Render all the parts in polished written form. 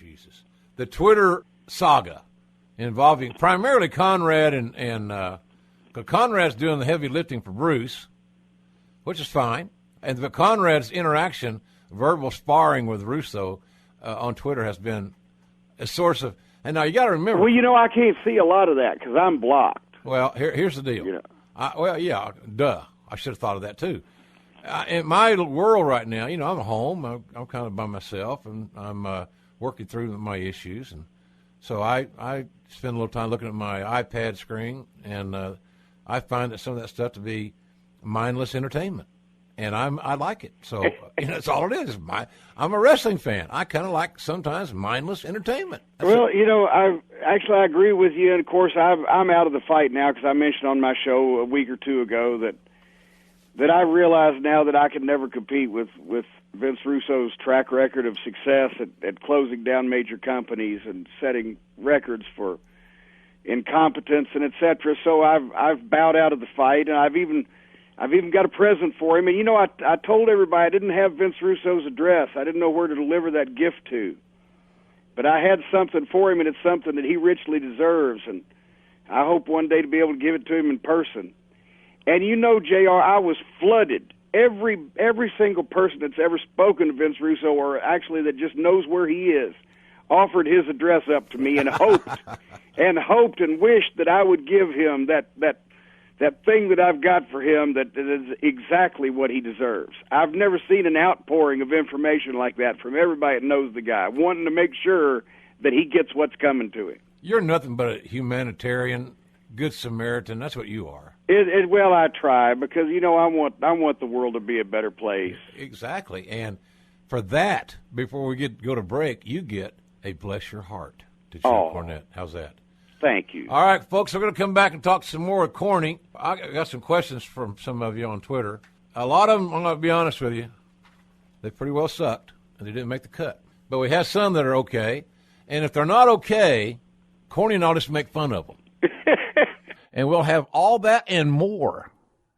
Jesus. The Twitter saga involving primarily Conrad and Conrad's doing the heavy lifting for Bruce, which is fine. And Conrad's interaction, verbal sparring with Russo on Twitter has been a source of. And now you got to remember. Well, I can't see a lot of that because I'm blocked. Well, here's the deal. Duh. I should have thought of that too. In my world right now, I'm at home. I'm kind of by myself, and I'm working through my issues, and so I spend a little time looking at my iPad screen, and I find that some of that stuff to be mindless entertainment. And I like it. So that's all it is. I'm a wrestling fan. I kind of like sometimes mindless entertainment. I agree with you. And, of course, I'm out of the fight now because I mentioned on my show a week or two ago that I realize now that I can never compete with Vince Russo's track record of success at closing down major companies and setting records for incompetence and et cetera. So I've bowed out of the fight, and I've even got a present for him. And, I told everybody I didn't have Vince Russo's address. I didn't know where to deliver that gift to. But I had something for him, and it's something that he richly deserves. And I hope one day to be able to give it to him in person. And JR, I was flooded. Every single person that's ever spoken to Vince Russo, or actually that just knows where he is, offered his address up to me and hoped and wished that I would give him that thing that I've got for him that is exactly what he deserves. I've never seen an outpouring of information like that from everybody that knows the guy, wanting to make sure that he gets what's coming to him. You're nothing but a humanitarian, good Samaritan. That's what you are. Well, I try because, I want the world to be a better place. Exactly. And for that, before we go to break, you get a bless your heart to Jim Cornette. How's that? Thank you. All right, folks, we're going to come back and talk some more with Corny. I got some questions from some of you on Twitter. A lot of them, I'm going to be honest with you, they pretty well sucked, and they didn't make the cut. But we have some that are okay. And if they're not okay, Corny and I'll just make fun of them. And we'll have all that and more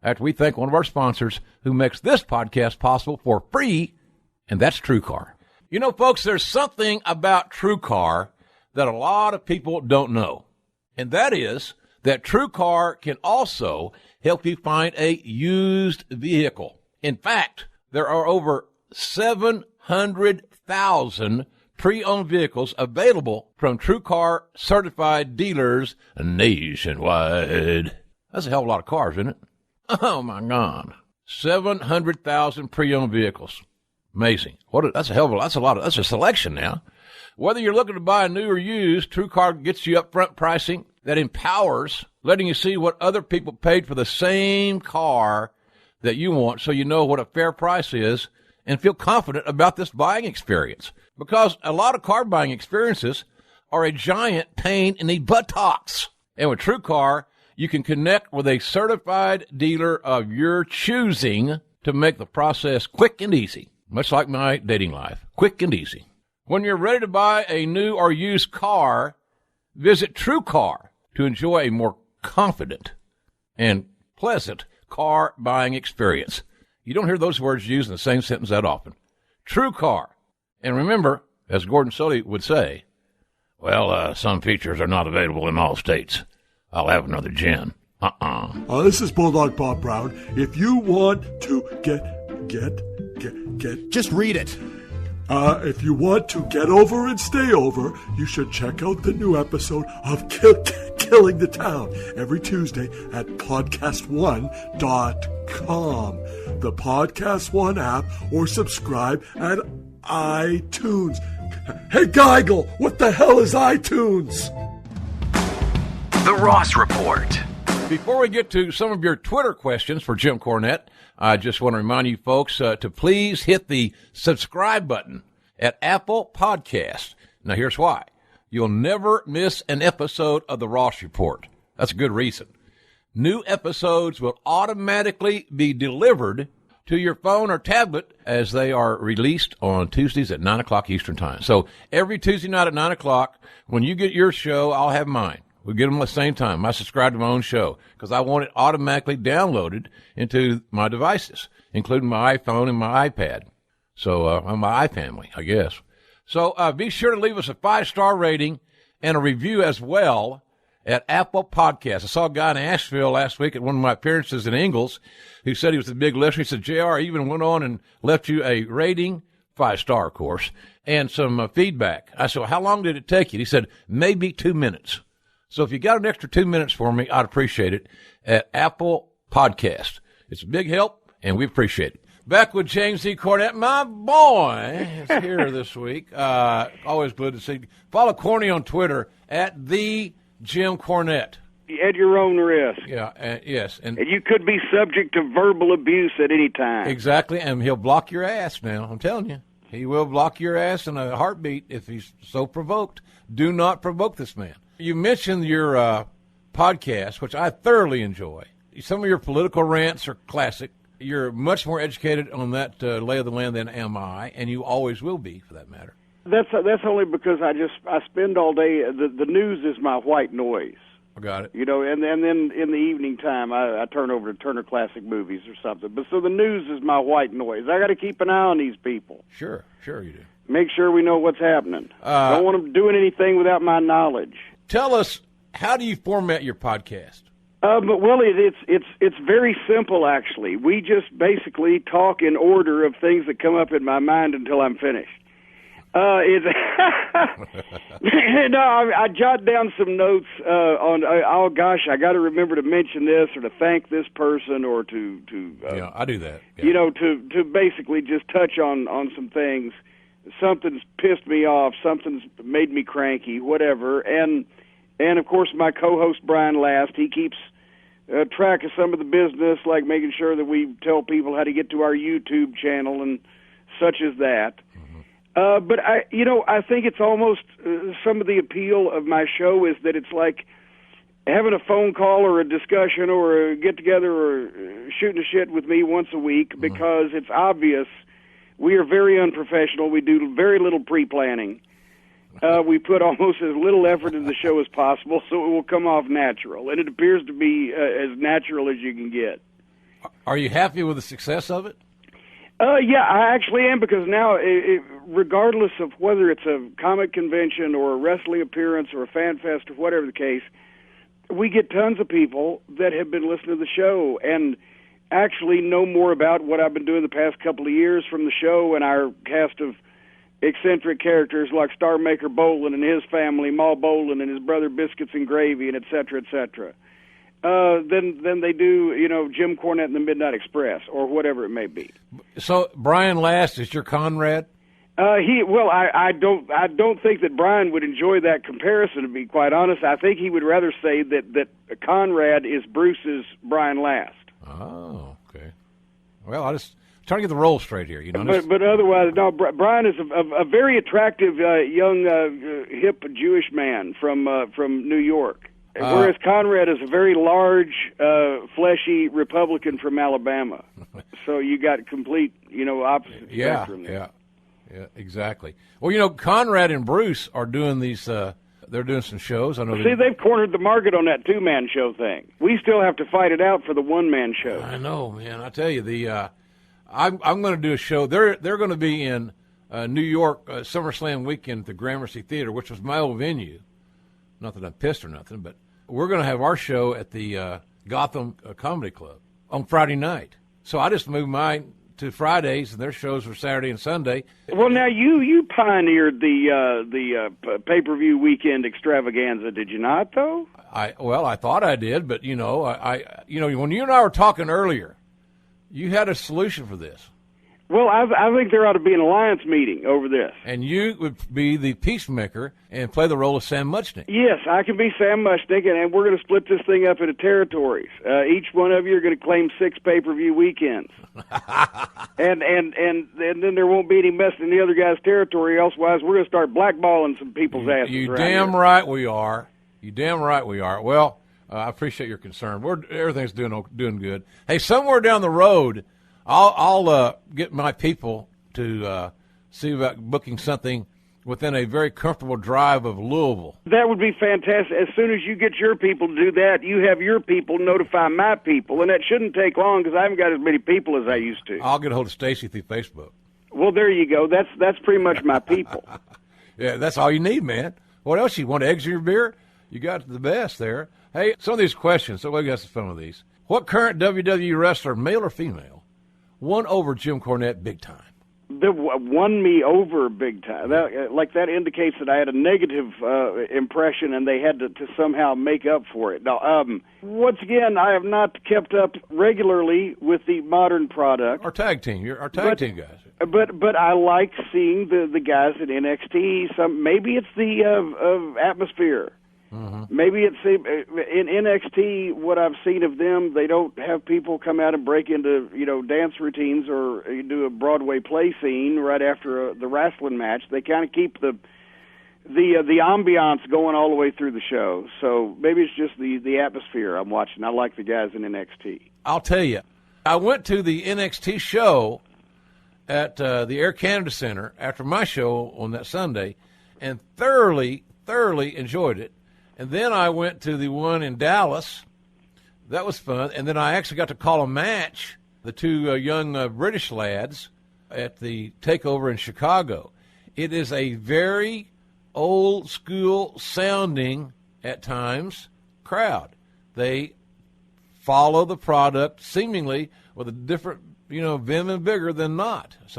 after we thank one of our sponsors who makes this podcast possible for free, and that's TrueCar. Folks, there's something about TrueCar that a lot of people don't know. And that is that TrueCar can also help you find a used vehicle. In fact, there are over 700,000 pre-owned vehicles available from TrueCar certified dealers nationwide. That's a hell of a lot of cars, isn't it? Oh, my God. 700,000 pre-owned vehicles. Amazing. That's a selection now. Whether you're looking to buy a new or used, TrueCar gets you upfront pricing that empowers, letting you see what other people paid for the same car that you want so you know what a fair price is and feel confident about this buying experience. Because a lot of car buying experiences are a giant pain in the buttocks. And with TrueCar, you can connect with a certified dealer of your choosing to make the process quick and easy. Much like my dating life, quick and easy. When you're ready to buy a new or used car, visit TrueCar to enjoy a more confident and pleasant car buying experience. You don't hear those words used in the same sentence that often. TrueCar. And remember, as Gordon Sully would say, some features are not available in all states. I'll have another gin. This is Bulldog Bob Brown. If you want to get... Just read it. If you want to get over and stay over, you should check out the new episode of Killing the Town every Tuesday at podcast1.com, the Podcast One app, or subscribe at iTunes. Hey, Geigel, what the hell is iTunes? The Ross Report. Before we get to some of your Twitter questions for Jim Cornette, I just want to remind you folks to please hit the subscribe button at Apple Podcast. Now, here's why. You'll never miss an episode of The Ross Report. That's a good reason. New episodes will automatically be delivered to your phone or tablet as they are released on Tuesdays at 9 o'clock Eastern Time. So every Tuesday night at 9 o'clock, when you get your show, I'll have mine. We get them at the same time. I subscribe to my own show because I want it automatically downloaded into my devices, including my iPhone and my iPad. So, my iFamily, I guess. So be sure to leave us a 5-star rating and a review as well at Apple Podcasts. I saw a guy in Asheville last week at one of my appearances in Ingalls who said he was a big listener. He said, JR, I even went on and left you a rating, 5-star, of course, and some feedback. I said, well, how long did it take you? He said, maybe 2 minutes. So if you got an extra 2 minutes for me, I'd appreciate it at Apple Podcast. It's a big help, and we appreciate it. Back with James E. Cornette, my boy, is here this week. Always good to see. Follow Corny on Twitter at the Jim Cornette. At your own risk. Yeah, yes. And you could be subject to verbal abuse at any time. Exactly, and he'll block your ass now, I'm telling you. He will block your ass in a heartbeat if he's so provoked. Do not provoke this man. You mentioned your podcast, which I thoroughly enjoy. Some of your political rants are classic. You're much more educated on that lay of the land than am I, and you always will be, for that matter. That's only because I spend all day. The news is my white noise. I got it. You know, and then in the evening time, I turn over to Turner Classic Movies or something. But so the news is my white noise. I got to keep an eye on these people. Sure you do. Make sure we know what's happening. Don't want them doing anything without my knowledge. Tell us, how do you format your podcast? But Willie, it's very simple actually. We just basically talk in order of things that come up in my mind until I'm finished. I jot down some notes on. Oh gosh, I got to remember to mention this or to thank this person or to. Yeah, I do that. Yeah. You know, to basically just touch on some things. Something's pissed me off. Something's made me cranky. Whatever. And of course, my co-host Brian Last, he keeps track of some of the business, like making sure that we tell people how to get to our YouTube channel and such as that. But I think it's almost some of the appeal of my show is that it's like having a phone call or a discussion or a get together or shooting a shit with me once a week, because it's obvious we are very unprofessional. We do very little pre-planning. We put almost as little effort into the show as possible, so it will come off natural, and it appears to be as natural as you can get. Are you happy with the success of it? Yeah, I actually am, because now, regardless of whether it's a comic convention or a wrestling appearance or a fan fest or whatever the case, we get tons of people that have been listening to the show and actually know more about what I've been doing the past couple of years from the show and our cast of eccentric characters like Star Maker Bolin and his family, Ma Bolin and his brother Biscuits and Gravy, and et cetera, than they do, Jim Cornette and the Midnight Express or whatever it may be. So Brian Last is your Conrad? I don't think that Brian would enjoy that comparison, to be quite honest. I think he would rather say that Conrad is Bruce's Brian Last. Oh, okay. Well, I just trying to get the roll straight here, But otherwise, no. Brian is a very attractive young hip Jewish man from New York, whereas Conrad is a very large, fleshy Republican from Alabama. So you got complete, opposite spectrum there. Yeah, exactly. Well, Conrad and Bruce are doing these. They're doing some shows. I know. See, they've cornered the market on that two-man show thing. We still have to fight it out for the one-man show. I know, man. I tell you, I'm going to do a show. They're going to be in New York SummerSlam weekend at the Gramercy Theater, which was my old venue. Not that I'm pissed or nothing, but we're going to have our show at the Gotham Comedy Club on Friday night. So I just moved mine to Fridays, and their shows were Saturday and Sunday. Well, now you pioneered the pay-per-view weekend extravaganza, did you not? Though I thought I did, but when you and I were talking earlier, you had a solution for this. Well, I think there ought to be an alliance meeting over this. And you would be the peacemaker and play the role of Sam Muchnick. Yes, I can be Sam Muchnick, and we're going to split this thing up into territories. Each one of you are going to claim 6 pay-per-view weekends. and then there won't be any messing in the other guy's territory, elsewise we're going to start blackballing some people's asses. You damn right we are. You damn right we are. Well, I appreciate your concern. Everything's doing good. Hey, somewhere down the road, I'll get my people to see about booking something within a very comfortable drive of Louisville. That would be fantastic. As soon as you get your people to do that, you have your people notify my people, and that shouldn't take long because I haven't got as many people as I used to. I'll get a hold of Stacy through Facebook. Well, there you go. That's pretty much my people. Yeah, that's all you need, man. What else you want? Eggs in your beer? You got the best there. Hey, some of these questions, so we got some fun with these. What current WWE wrestler, male or female, won over Jim Cornette big time? That won me over big time. That indicates that I had a negative impression, and they had to somehow make up for it. Now, once again, I have not kept up regularly with the modern product. Our tag team. You're our tag team guys. But I like seeing the guys at NXT. Maybe it's the atmosphere. Mm-hmm. Maybe it's in NXT. What I've seen of them, they don't have people come out and break into dance routines or do a Broadway play scene right after the wrestling match. They kind of keep the ambiance going all the way through the show. So maybe it's just the atmosphere I'm watching. I like the guys in NXT. I'll tell you, I went to the NXT show at the Air Canada Center after my show on that Sunday, and thoroughly enjoyed it. And then I went to the one in Dallas. That was fun. And then I actually got to call a match, the two young British lads, at the takeover in Chicago. It is a very old-school sounding, at times, crowd. They follow the product seemingly with a different, vim and bigger than not. So